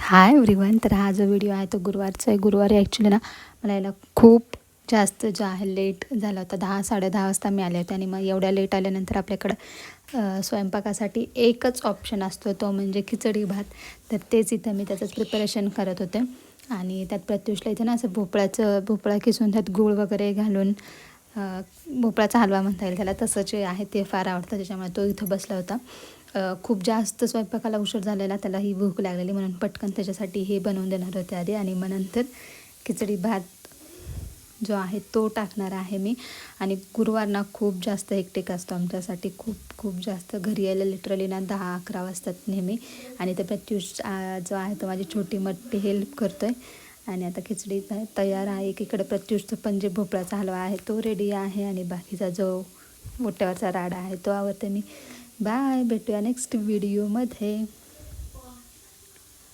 Hi everyone. तर हा जो व्हिडिओ आहे तो गुरुवारचा आहे. गुरुवारी ॲक्च्युली ना मला यायला खूप जास्त जो आहे लेट झाला होता. 10-10:30 वाजता मी आले होते आणि मग एवढ्या लेट आल्यानंतर आपल्याकडं स्वयंपाकासाठी एकच ऑप्शन असतो, तो म्हणजे खिचडी भात. तर तेच इथं मी त्याचंच प्रिपरेशन करत होते आणि त्यात प्रत्युषला इथे ना असं भोपळा किसून त्यात गूळ वगैरे घालून भोपळाचा हलवा म्हणता येईल त्याला, तसं जे आहे ते फार आवडतं, त्याच्यामुळे तो इथं बसला होता. खूप जास्त स्वयंपाकाला उशीर झालेला, त्याला ही भूक लागलेली म्हणून पटकन त्याच्यासाठी हे बनवून देणार होते आधी आणि मग नंतर खिचडी भात जो आहे तो टाकणार आहे मी. आणि गुरुवार ना खूप जास्त हेक्टिक असतो आमच्यासाठी, खूप खूप जास्त. घरी यायला लिटरली ना 10-11 वाजतात नेहमी. आणि ते प्रत्युष जो आहे तो माझी छोटी मोठी हेल्प करतो आहे. आणि आता खिचडी तयार आहे. एकीकडे प्रत्युषचं पण जे भोपळाचा हलवा आहे तो रेडी आहे आणि बाकीचा जो मोठ्यावरचा राडा आहे तो आवडते मी. बाय, भेटूया नेक्स्ट व्हिडिओमध्ये.